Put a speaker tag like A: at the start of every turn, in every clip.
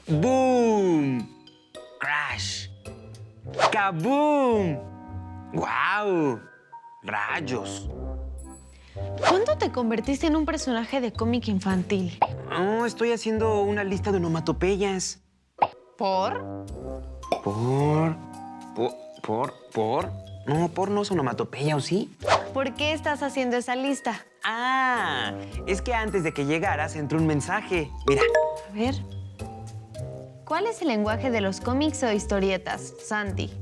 A: ¡Boom! ¡Crash! ¡Kaboom! ¡Guau! ¡Rayos!
B: ¿Cuándo te convertiste en un personaje de cómic infantil?
A: Oh, estoy haciendo una lista de onomatopeyas.
B: ¿Por?
A: ¿Por? No, por no es onomatopeya, ¿o sí?
B: ¿Por qué estás haciendo esa lista?
A: Ah, es que antes de que llegaras entró un mensaje. Mira.
B: A ver. ¿Cuál es el lenguaje de los cómics o historietas, Santi?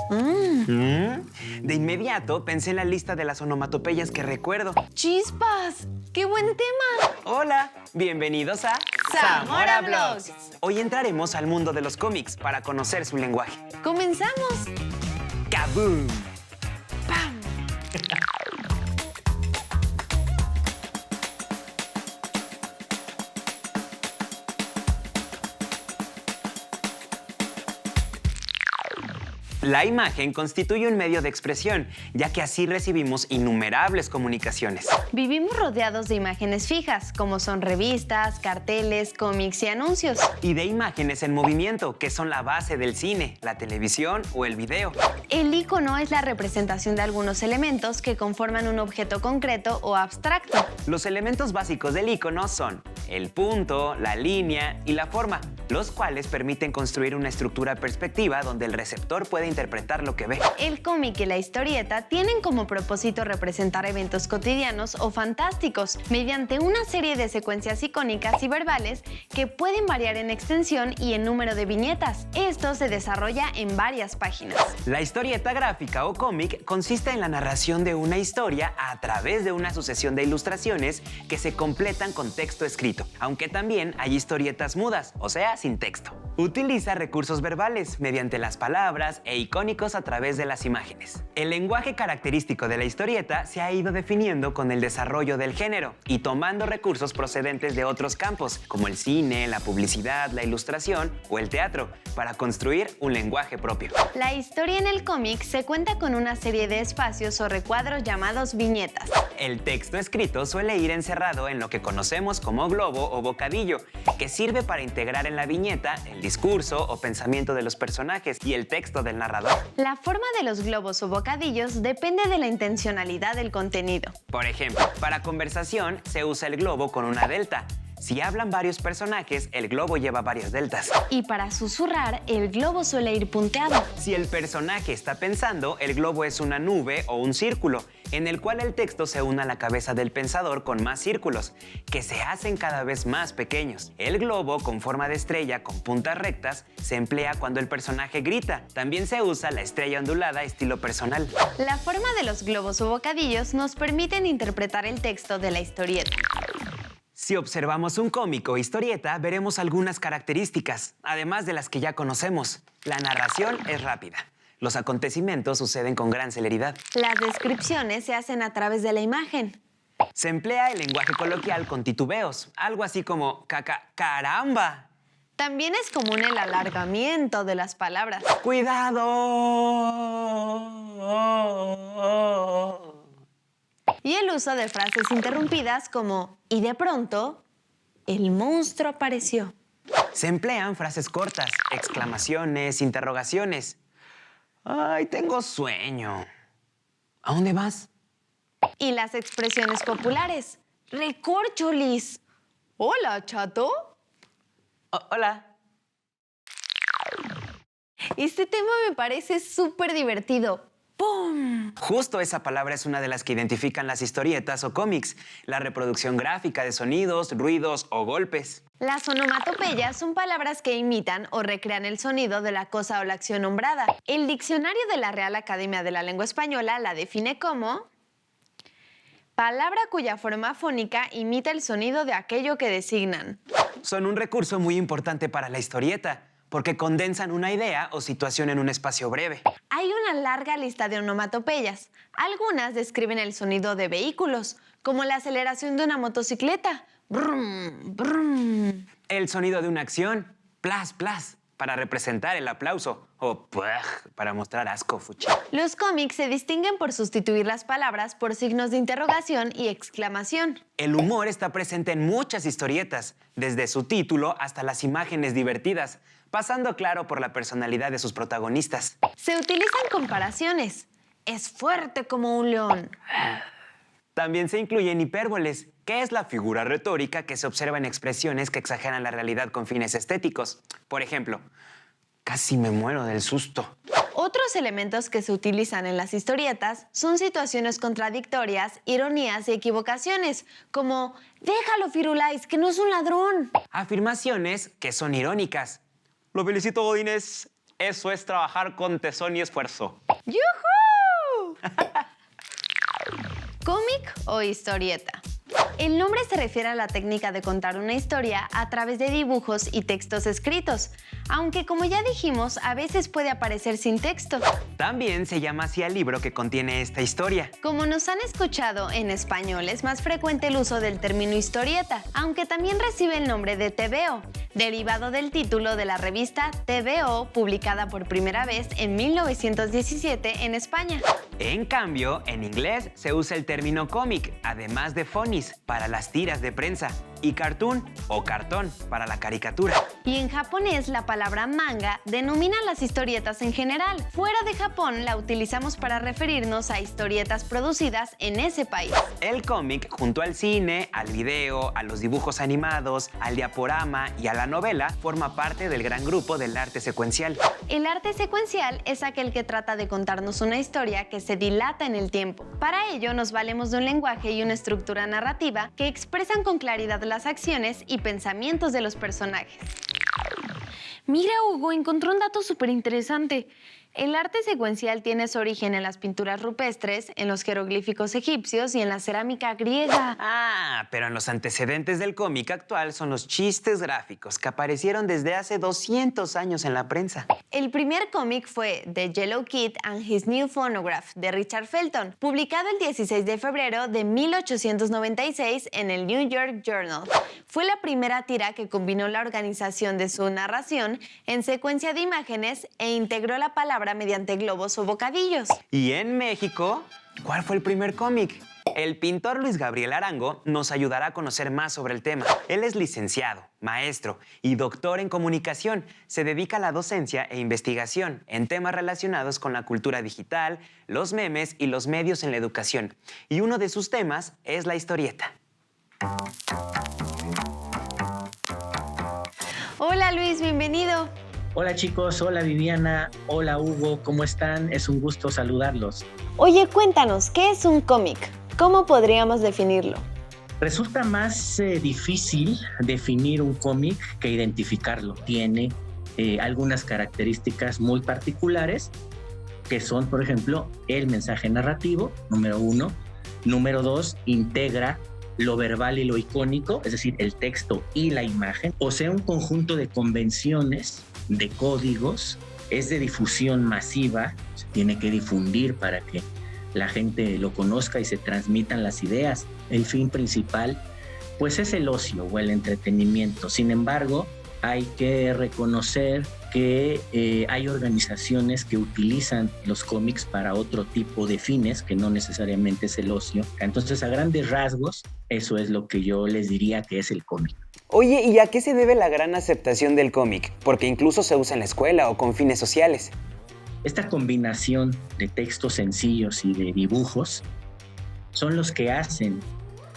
A: De inmediato pensé en la lista de las onomatopeyas que recuerdo.
B: ¡Chispas! ¡Qué buen tema!
A: Hola, bienvenidos a
B: Zamora Blogs.
A: Hoy entraremos al mundo de los cómics para conocer su lenguaje.
B: ¡Comenzamos!
A: ¡Kaboom!
B: ¡Pam!
A: La imagen constituye un medio de expresión, ya que así recibimos innumerables comunicaciones.
B: Vivimos rodeados de imágenes fijas, como son revistas, carteles, cómics y anuncios.
A: Y de imágenes en movimiento, que son la base del cine, la televisión o el video.
B: El icono es la representación de algunos elementos que conforman un objeto concreto o abstracto.
A: Los elementos básicos del icono son el punto, la línea y la forma, los cuales permiten construir una estructura perspectiva donde el receptor puede interpretar lo que ve.
B: El cómic y la historieta tienen como propósito representar eventos cotidianos o fantásticos mediante una serie de secuencias icónicas y verbales que pueden variar en extensión y en número de viñetas. Esto se desarrolla en varias páginas.
A: La historieta gráfica o cómic consiste en la narración de una historia a través de una sucesión de ilustraciones que se completan con texto escrito, aunque también hay historietas mudas, o sea, sin texto. Utiliza recursos verbales mediante las palabras e icónicos a través de las imágenes. El lenguaje característico de la historieta se ha ido definiendo con el desarrollo del género y tomando recursos procedentes de otros campos, como el cine, la publicidad, la ilustración o el teatro, para construir un lenguaje propio.
B: La historia en el cómic se cuenta con una serie de espacios o recuadros llamados viñetas.
A: El texto escrito suele ir encerrado en lo que conocemos como globo o bocadillo, que sirve para integrar en la viñeta el discurso o pensamiento de los personajes y el texto del narrador.
B: La forma de los globos o bocadillos depende de la intencionalidad del contenido.
A: Por ejemplo, para conversación se usa el globo con una delta. Si hablan varios personajes, el globo lleva varias deltas.
B: Y para susurrar, el globo suele ir punteado.
A: Si el personaje está pensando, el globo es una nube o un círculo, en el cual el texto se une a la cabeza del pensador con más círculos, que se hacen cada vez más pequeños. El globo, con forma de estrella con puntas rectas, se emplea cuando el personaje grita. También se usa la estrella ondulada estilo personal.
B: La forma de los globos o bocadillos nos permiten interpretar el texto de la historieta.
A: Si observamos un cómic o historieta, veremos algunas características, además de las que ya conocemos. La narración es rápida. Los acontecimientos suceden con gran celeridad.
B: Las descripciones se hacen a través de la imagen.
A: Se emplea el lenguaje coloquial con titubeos, algo así como caramba.
B: También es común el alargamiento de las palabras.
A: ¡Cuidado!
B: Y el uso de frases interrumpidas como «y de pronto, el monstruo apareció».
A: Se emplean frases cortas, exclamaciones, interrogaciones. ¡Ay, tengo sueño! ¿A dónde vas?
B: Y las expresiones populares. «Recorcholis». «Hola, chato».
A: Hola.
B: Este tema me parece súper divertido. ¡Pum!
A: Justo esa palabra es una de las que identifican las historietas o cómics, la reproducción gráfica de sonidos, ruidos o golpes.
B: Las onomatopeyas son palabras que imitan o recrean el sonido de la cosa o la acción nombrada. El diccionario de la Real Academia de la Lengua Española la define como palabra cuya forma fónica imita el sonido de aquello que designan.
A: Son un recurso muy importante para la historieta, porque condensan una idea o situación en un espacio breve.
B: Hay una larga lista de onomatopeyas. Algunas describen el sonido de vehículos, como la aceleración de una motocicleta. Brum, brum.
A: El sonido de una acción, plas, plas. para representar el aplauso o para mostrar asco, fuchi.
B: Los cómics se distinguen por sustituir las palabras por signos de interrogación y exclamación.
A: El humor está presente en muchas historietas, desde su título hasta las imágenes divertidas, pasando claro por la personalidad de sus protagonistas.
B: Se utilizan comparaciones. Es fuerte como un león.
A: También se incluyen hipérboles, que es la figura retórica que se observa en expresiones que exageran la realidad con fines estéticos. Por ejemplo, casi me muero del susto.
B: Otros elementos que se utilizan en las historietas son situaciones contradictorias, ironías y equivocaciones, como «Déjalo, Firulais, que no es un ladrón».
A: Afirmaciones que son irónicas. Lo felicito, Godínez. Eso es trabajar con tesón y esfuerzo.
B: ¡Yujú! ¿Cómic o historieta? El nombre se refiere a la técnica de contar una historia a través de dibujos y textos escritos, aunque como ya dijimos, a veces puede aparecer sin texto.
A: También se llama así al libro que contiene esta historia.
B: Como nos han escuchado, en español es más frecuente el uso del término historieta, aunque también recibe el nombre de TVO, derivado del título de la revista TVO, publicada por primera vez en 1917 en España.
A: En cambio, en inglés se usa el término cómic, además de funnies, para las tiras de prensa, y cartoon o cartón para la caricatura.
B: Y en japonés la palabra manga denomina las historietas en general. Fuera de Japón la utilizamos para referirnos a historietas producidas en ese país.
A: El cómic, junto al cine, al video, a los dibujos animados, al diaporama y a la novela, forma parte del gran grupo del arte secuencial.
B: El arte secuencial es aquel que trata de contarnos una historia que se dilata en el tiempo. Para ello nos valemos de un lenguaje y una estructura narrativa que expresan con claridad las acciones y pensamientos de los personajes. Mira, Hugo, encontré un dato súper interesante. El arte secuencial tiene su origen en las pinturas rupestres, en los jeroglíficos egipcios y en la cerámica griega.
A: Pero en los antecedentes del cómic actual son los chistes gráficos que aparecieron desde hace 200 años en la prensa.
B: El primer cómic fue The Yellow Kid and His New Phonograph, de Richard Felton, publicado el 16 de febrero de 1896 en el New York Journal. Fue la primera tira que combinó la organización de su narración en secuencia de imágenes e integró la palabra mediante globos o bocadillos.
A: Y en México, ¿cuál fue el primer cómic? El pintor Luis Gabriel Arango nos ayudará a conocer más sobre el tema. Él es licenciado, maestro y doctor en comunicación. Se dedica a la docencia e investigación en temas relacionados con la cultura digital, los memes y los medios en la educación. Y uno de sus temas es la historieta.
B: Hola Luis, bienvenido.
C: Hola chicos, hola Viviana, hola Hugo, ¿cómo están? Es un gusto saludarlos.
B: Oye, cuéntanos, ¿qué es un cómic? ¿Cómo podríamos definirlo?
C: Resulta más difícil definir un cómic que identificarlo. Tiene algunas características muy particulares, que son, por ejemplo, el mensaje narrativo, número 1. Número 2, integra lo verbal y lo icónico, es decir, el texto y la imagen. O sea, un conjunto de convenciones, de códigos, es de difusión masiva, se tiene que difundir para que la gente lo conozca y se transmitan las ideas. El fin principal, pues, es el ocio o el entretenimiento. Sin embargo, hay que reconocer que hay organizaciones que utilizan los cómics para otro tipo de fines, que no necesariamente es el ocio. Entonces, a grandes rasgos, eso es lo que yo les diría que es el cómic.
A: Oye, ¿y a qué se debe la gran aceptación del cómic? Porque incluso se usa en la escuela o con fines sociales.
C: Esta combinación de textos sencillos y de dibujos son los que hacen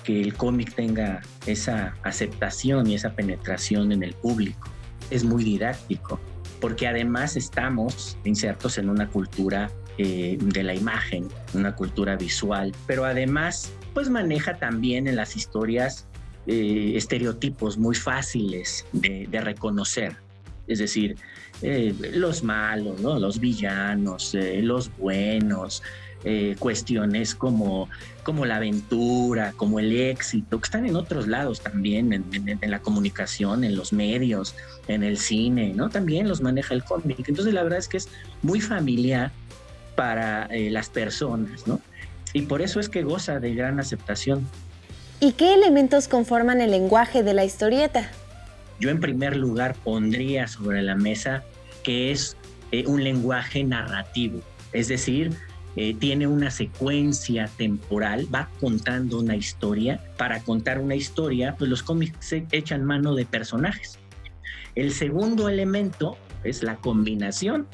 C: que el cómic tenga esa aceptación y esa penetración en el público. Es muy didáctico, porque además estamos insertos en una cultura de la imagen, una cultura visual, pero además pues maneja también en las historias estereotipos muy fáciles de reconocer. Es decir, los malos, ¿no? Los villanos, los buenos, cuestiones como la aventura, como el éxito, que están en otros lados también, en la comunicación, en los medios, en el cine, ¿no? También los maneja el cómic. Entonces la verdad es que es muy familiar para las personas, ¿no? Y por eso es que goza de gran aceptación.
B: ¿Y qué elementos conforman el lenguaje de la historieta?
C: Yo en primer lugar pondría sobre la mesa que es un lenguaje narrativo, es decir, tiene una secuencia temporal, va contando una historia. Para contar una historia, pues los cómics se echan mano de personajes. El segundo elemento es la combinación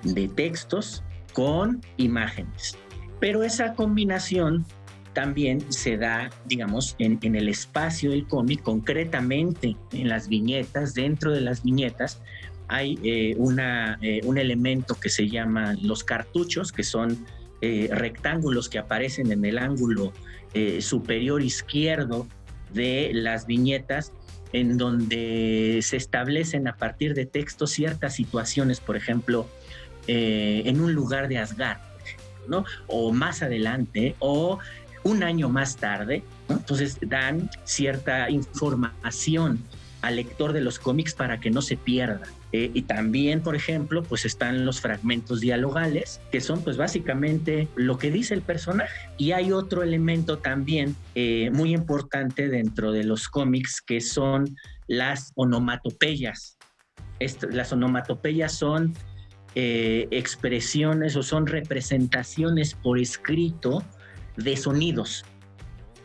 C: de textos con imágenes. Pero esa combinación también se da, digamos, en el espacio del cómic, concretamente en las viñetas. Dentro de las viñetas hay un elemento que se llama los cartuchos, que son rectángulos que aparecen en el ángulo superior izquierdo de las viñetas, en donde se establecen a partir de textos ciertas situaciones, por ejemplo, en un lugar de Asgard, ¿no? O más adelante, o un año más tarde, ¿no? Entonces dan cierta información al lector de los cómics para que no se pierda. Y también, por ejemplo, pues están los fragmentos dialogales, que son pues básicamente lo que dice el personaje. Y hay otro elemento también muy importante dentro de los cómics, que son las onomatopeyas. Las onomatopeyas son expresiones o son representaciones por escrito de sonidos.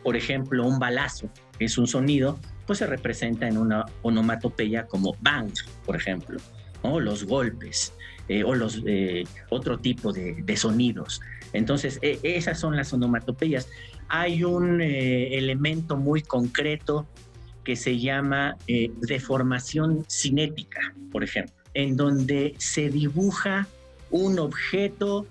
C: Por ejemplo, un balazo es un sonido, pues se representa en una onomatopeya como bang, por ejemplo, ¿no? Los golpes o los otro tipo de sonidos. Entonces, esas son las onomatopeyas. Hay un elemento muy concreto que se llama deformación cinética, por ejemplo, en donde se dibuja un objeto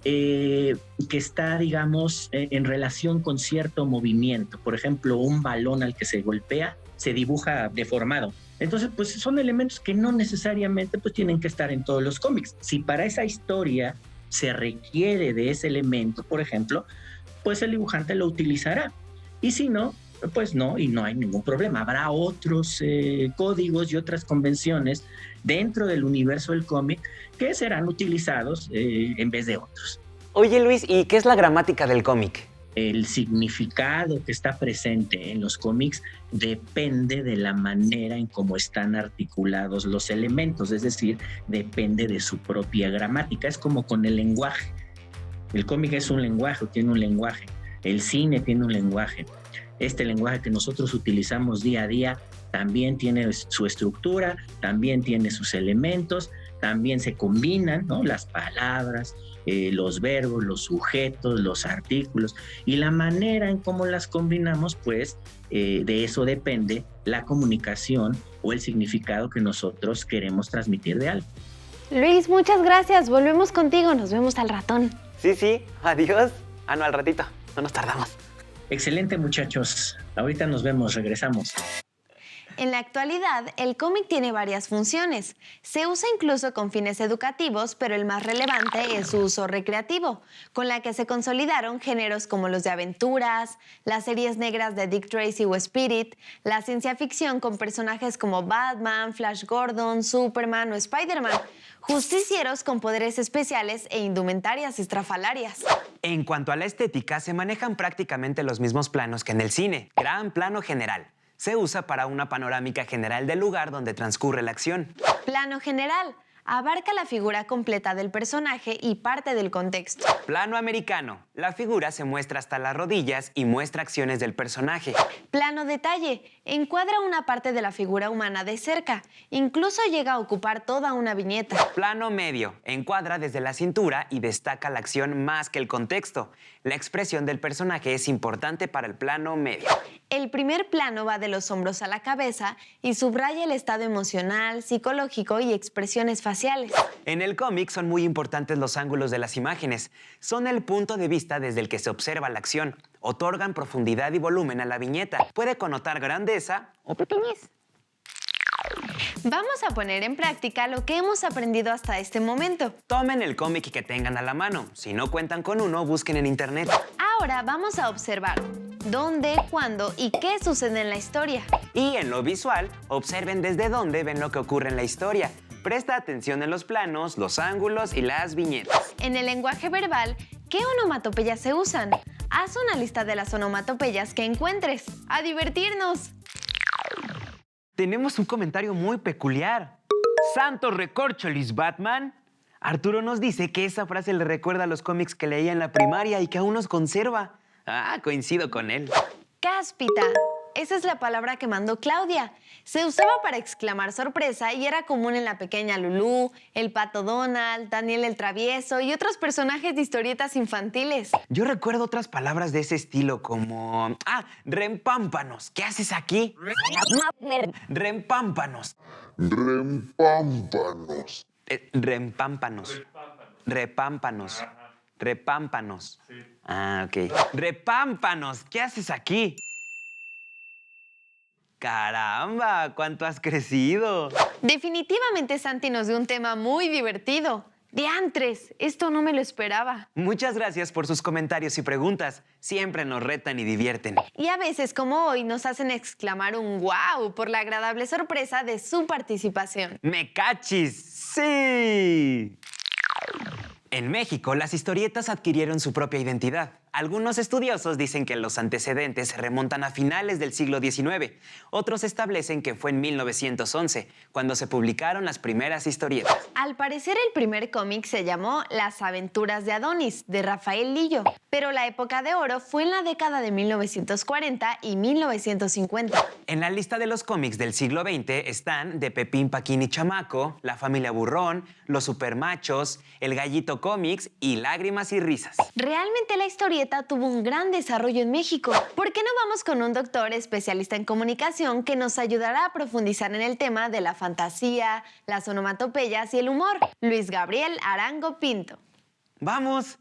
C: que está, digamos, en relación con cierto movimiento. Por ejemplo, un balón al que se golpea se dibuja deformado. Entonces, pues son elementos que no necesariamente pues, tienen que estar en todos los cómics. Si para esa historia se requiere de ese elemento, por ejemplo, pues el dibujante lo utilizará. Y si no, pues no, y no hay ningún problema. Habrá otros códigos y otras convenciones dentro del universo del cómic que serán utilizados en vez de otros.
A: Oye, Luis, ¿y qué es la gramática del cómic?
C: El significado que está presente en los cómics depende de la manera en cómo están articulados los elementos, es decir, depende de su propia gramática. Es como con el lenguaje. El cómic es un lenguaje, tiene un lenguaje. El cine tiene un lenguaje. Este lenguaje que nosotros utilizamos día a día también tiene su estructura, también tiene sus elementos, también se combinan, ¿no? Las palabras, los verbos, los sujetos, los artículos, y la manera en cómo las combinamos, pues de eso depende la comunicación o el significado que nosotros queremos transmitir de algo.
B: Luis, muchas gracias. Volvemos contigo. Nos vemos al ratón.
A: Sí, adiós. No, al ratito. No nos tardamos.
C: Excelente, muchachos. Ahorita nos vemos, regresamos.
B: En la actualidad, el cómic tiene varias funciones. Se usa incluso con fines educativos, pero el más relevante es su uso recreativo, con la que se consolidaron géneros como los de aventuras, las series negras de Dick Tracy o Spirit, la ciencia ficción con personajes como Batman, Flash Gordon, Superman o Spider-Man, justicieros con poderes especiales e indumentarias estrafalarias.
A: En cuanto a la estética, se manejan prácticamente los mismos planos que en el cine. Gran plano general. Se usa para una panorámica general del lugar donde transcurre la acción.
B: Plano general. Abarca la figura completa del personaje y parte del contexto.
A: Plano americano. La figura se muestra hasta las rodillas y muestra acciones del personaje.
B: Plano detalle. Encuadra una parte de la figura humana de cerca. Incluso llega a ocupar toda una viñeta.
A: Plano medio. Encuadra desde la cintura y destaca la acción más que el contexto. La expresión del personaje es importante para el plano medio.
B: El primer plano va de los hombros a la cabeza y subraya el estado emocional, psicológico y expresiones faciales.
A: En el cómic son muy importantes los ángulos de las imágenes. Son el punto de vista desde el que se observa la acción. Otorgan profundidad y volumen a la viñeta. Puede connotar grandeza o pequeñez.
B: Vamos a poner en práctica lo que hemos aprendido hasta este momento.
A: Tomen el cómic que tengan a la mano. Si no cuentan con uno, busquen en internet.
B: Ahora vamos a observar dónde, cuándo y qué sucede en la historia.
A: Y en lo visual, observen desde dónde ven lo que ocurre en la historia. Presta atención en los planos, los ángulos y las viñetas.
B: En el lenguaje verbal, ¿qué onomatopeyas se usan? Haz una lista de las onomatopeyas que encuentres. ¡A divertirnos!
A: Tenemos un comentario muy peculiar. ¡Santo recorcholis, Batman! Arturo nos dice que esa frase le recuerda a los cómics que leía en la primaria y que aún nos conserva. Ah, coincido con él.
B: Cáspita. Esa es la palabra que mandó Claudia. Se usaba para exclamar sorpresa y era común en la pequeña Lulú, el Pato Donald, Daniel el Travieso y otros personajes de historietas infantiles.
A: Yo recuerdo otras palabras de ese estilo como... rempámpanos. ¿Qué haces aquí? Rempámpanos.
D: Rempámpanos.
A: Rempámpanos. Repámpanos. Repámpanos.
E: Sí.
A: Ah, ok. Repámpanos. ¿Qué haces aquí? ¡Caramba! ¿Cuánto has crecido?
B: Definitivamente Santi nos dio un tema muy divertido. ¡Diantres! Esto no me lo esperaba.
A: Muchas gracias por sus comentarios y preguntas. Siempre nos retan y divierten.
B: Y a veces, como hoy, nos hacen exclamar un ¡wow! Por la agradable sorpresa de su participación.
A: ¡Me cachis! ¡Sí! En México, las historietas adquirieron su propia identidad. Algunos estudiosos dicen que los antecedentes se remontan a finales del siglo XIX. Otros establecen que fue en 1911, cuando se publicaron las primeras historietas.
B: Al parecer, el primer cómic se llamó Las aventuras de Adonis, de Rafael Lillo. Pero la época de oro fue en la década de 1940 y 1950.
A: En la lista de los cómics del siglo XX están De Pepín, Paquín y Chamaco, La familia Burrón, Los Supermachos, El Gallito Cómics y Lágrimas y Risas.
B: Realmente la historieta tuvo un gran desarrollo en México. ¿Por qué no vamos con un doctor especialista en comunicación que nos ayudará a profundizar en el tema de la fantasía, las onomatopeyas y el humor? Luis Gabriel Arango Pinto.
A: ¡Vamos!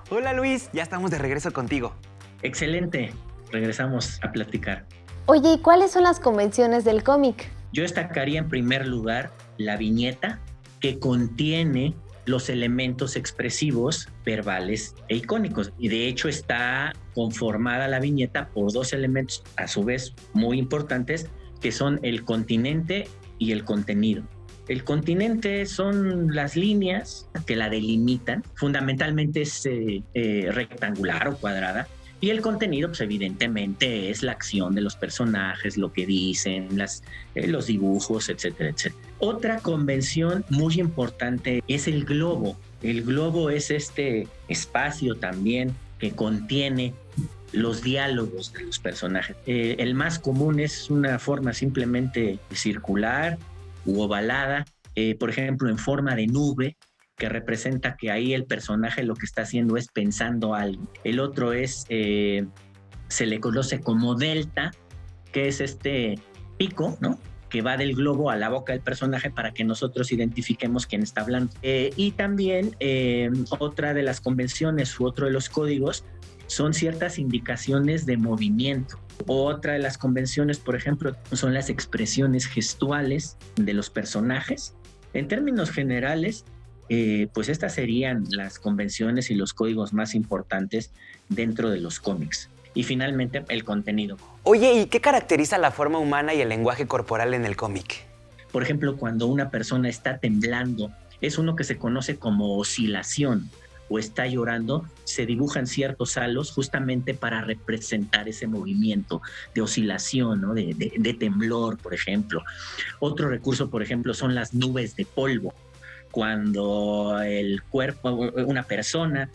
A: Hola Luis, ya estamos de regreso contigo.
C: Excelente, regresamos a platicar.
B: Oye, ¿y cuáles son las convenciones del cómic?
C: Yo destacaría en primer lugar la viñeta que contiene los elementos expresivos, verbales e icónicos. Y de hecho está conformada la viñeta por dos elementos, a su vez muy importantes, que son el continente y el contenido. El continente son las líneas que la delimitan, fundamentalmente es rectangular o cuadrada, y el contenido, pues evidentemente, es la acción de los personajes, lo que dicen, los dibujos, etcétera, etcétera. Otra convención muy importante es el globo. El globo es este espacio también que contiene los diálogos de los personajes. El más común es una forma simplemente circular u ovalada, por ejemplo, en forma de nube, que representa que ahí el personaje lo que está haciendo es pensando algo. El otro es, se le conoce como delta, que es este pico, ¿no?, que va del globo a la boca del personaje para que nosotros identifiquemos quién está hablando. Y también otra de las convenciones u otro de los códigos son ciertas indicaciones de movimiento. Otra de las convenciones, por ejemplo, son las expresiones gestuales de los personajes. En términos generales, pues estas serían las convenciones y los códigos más importantes dentro de los cómics. Y finalmente, el contenido.
A: Oye, ¿y qué caracteriza la forma humana y el lenguaje corporal en el cómic?
C: Por ejemplo, cuando una persona está temblando, es uno que se conoce como oscilación, o está llorando, se dibujan ciertos halos justamente para representar ese movimiento de oscilación, ¿no?, de temblor, por ejemplo. Otro recurso, por ejemplo, son las nubes de polvo. Cuando el cuerpo, una persona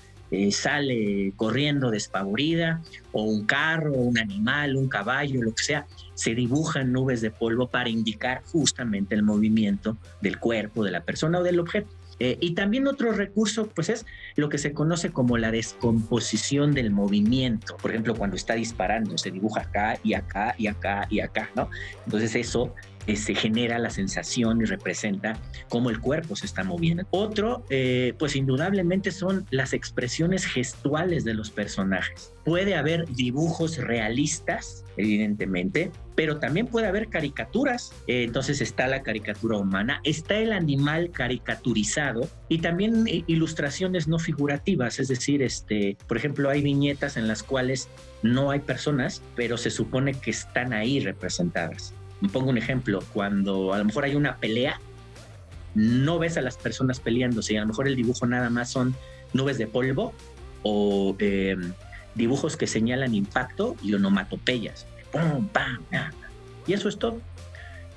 C: sale corriendo despavorida, o un carro, un animal, un caballo, lo que sea, se dibujan nubes de polvo para indicar justamente el movimiento del cuerpo, de la persona o del objeto. Y también otro recurso, pues, es lo que se conoce como la descomposición del movimiento. Por ejemplo, cuando está disparando, se dibuja acá y acá y acá y acá, ¿no? Entonces eso se genera la sensación y representa cómo el cuerpo se está moviendo. Otro, pues indudablemente son las expresiones gestuales de los personajes. Puede haber dibujos realistas, evidentemente, pero también puede haber caricaturas. Entonces está la caricatura humana, está el animal caricaturizado y también ilustraciones no figurativas, es decir, por ejemplo, hay viñetas en las cuales no hay personas, pero se supone que están ahí representadas. Me pongo un ejemplo, cuando a lo mejor hay una pelea, no ves a las personas peleándose, y a lo mejor el dibujo nada más son nubes de polvo o dibujos que señalan impacto y onomatopeyas. ¡Pum, pam, pam! Y eso es todo.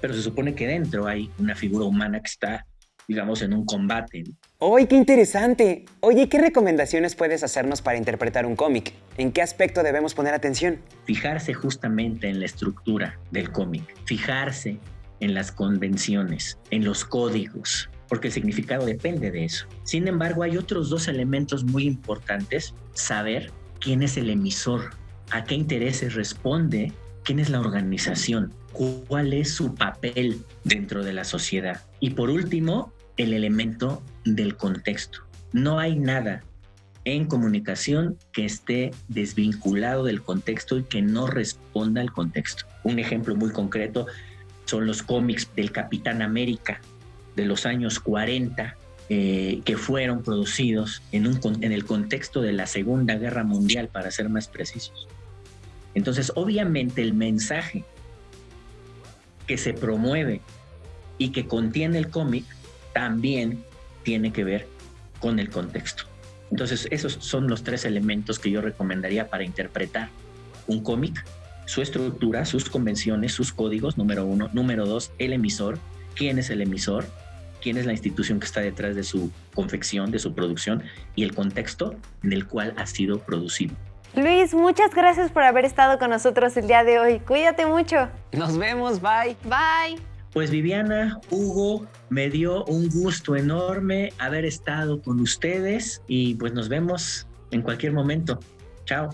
C: pero se supone que dentro hay una figura humana que está, digamos, en un combate.
A: ¡Oye, qué interesante! Oye, ¿qué recomendaciones puedes hacernos para interpretar un cómic? ¿En qué aspecto debemos poner atención?
C: Fijarse justamente en la estructura del cómic, fijarse en las convenciones, en los códigos, porque el significado depende de eso. Sin embargo, hay otros dos elementos muy importantes: saber quién es el emisor, a qué intereses responde, quién es la organización, cuál es su papel dentro de la sociedad. Y por último, el elemento del contexto. No hay nada en comunicación que esté desvinculado del contexto y que no responda al contexto. Un ejemplo muy concreto son los cómics del Capitán América de los años 40, que fueron producidos en el contexto de la Segunda Guerra Mundial, para ser más precisos. Entonces, obviamente, el mensaje que se promueve y que contiene el cómic también tiene que ver con el contexto. Entonces, esos son los tres elementos que yo recomendaría para interpretar un cómic: su estructura, sus convenciones, sus códigos, número uno. Número dos, el emisor. ¿Quién es el emisor? ¿Quién es la institución que está detrás de su confección, de su producción? Y el contexto en el cual ha sido producido.
B: Luis, muchas gracias por haber estado con nosotros el día de hoy. Cuídate mucho.
A: Nos vemos, bye.
B: Bye.
C: Pues Viviana, Hugo, me dio un gusto enorme haber estado con ustedes y pues nos vemos en cualquier momento. Chao.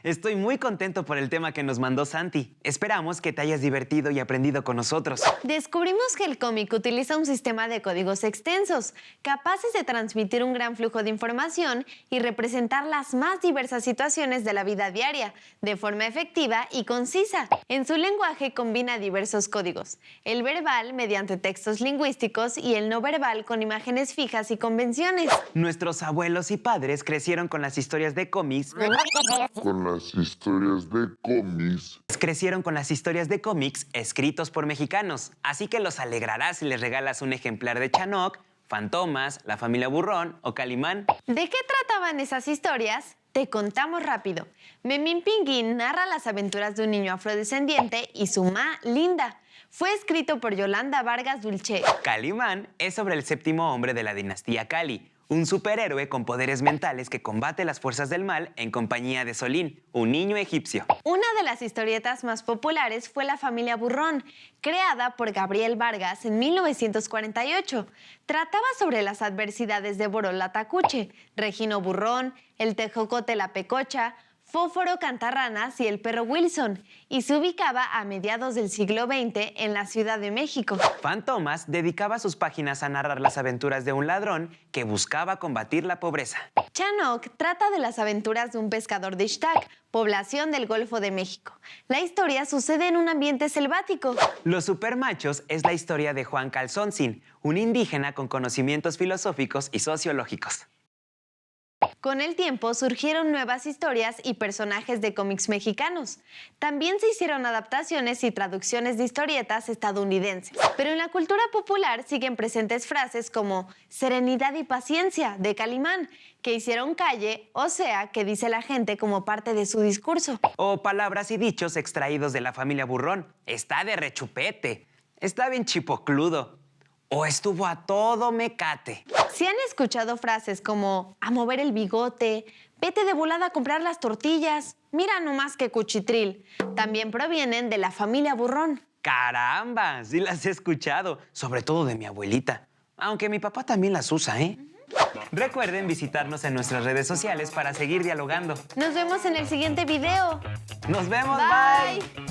A: Estoy muy contento por el tema que nos mandó Santi. Esperamos que te hayas divertido y aprendido con nosotros.
B: Descubrimos que el cómic utiliza un sistema de códigos extensos, capaces de transmitir un gran flujo de información y representar las más diversas situaciones de la vida diaria, de forma efectiva y concisa. En su lenguaje combina diversos códigos: el verbal mediante textos lingüísticos y el no verbal con imágenes fijas y convenciones.
A: Nuestros abuelos y padres crecieron con las historias de cómics. Crecieron con las historias de cómics escritos por mexicanos, así que los alegrarás si les regalas un ejemplar de Chanoc, Fantomas, La Familia Burrón o Calimán.
B: ¿De qué trataban esas historias? Te contamos rápido. Memín Pinguín narra las aventuras de un niño afrodescendiente y su ma Linda. Fue escrito por Yolanda Vargas Dulce.
A: Calimán es sobre el séptimo hombre de la dinastía Cali, un superhéroe con poderes mentales que combate las fuerzas del mal en compañía de Solín, un niño egipcio.
B: Una de las historietas más populares fue La Familia Burrón, creada por Gabriel Vargas en 1948. Trataba sobre las adversidades de Boró la Tacuche, Regino Burrón, el Tejocote la Pecocha, Fósforo Cantarranas y el perro Wilson, y se ubicaba a mediados del siglo XX en la Ciudad de México.
A: Fantomas dedicaba sus páginas a narrar las aventuras de un ladrón que buscaba combatir la pobreza.
B: Chanoc trata de las aventuras de un pescador de Ixtac, población del Golfo de México. La historia sucede en un ambiente selvático.
A: Los supermachos es la historia de Juan Calzoncin, un indígena con conocimientos filosóficos y sociológicos.
B: Con el tiempo surgieron nuevas historias y personajes de cómics mexicanos. También se hicieron adaptaciones y traducciones de historietas estadounidenses. Pero en la cultura popular siguen presentes frases como serenidad y paciencia de Calimán, que hicieron calle, o sea, que dice la gente como parte de su discurso.
A: O palabras y dichos extraídos de La Familia Burrón. Está de rechupete. Está bien chipocludo. O estuvo a todo mecate.
B: Si han escuchado frases como a mover el bigote, vete de volada a comprar las tortillas, mira nomás qué cuchitril, también provienen de La Familia Burrón.
A: ¡Caramba! Sí las he escuchado, sobre todo de mi abuelita. Aunque mi papá también las usa, ¿eh? Recuerden visitarnos en nuestras redes sociales para seguir dialogando.
B: Nos vemos en el siguiente video.
A: ¡Nos vemos!
B: Bye.
A: Bye.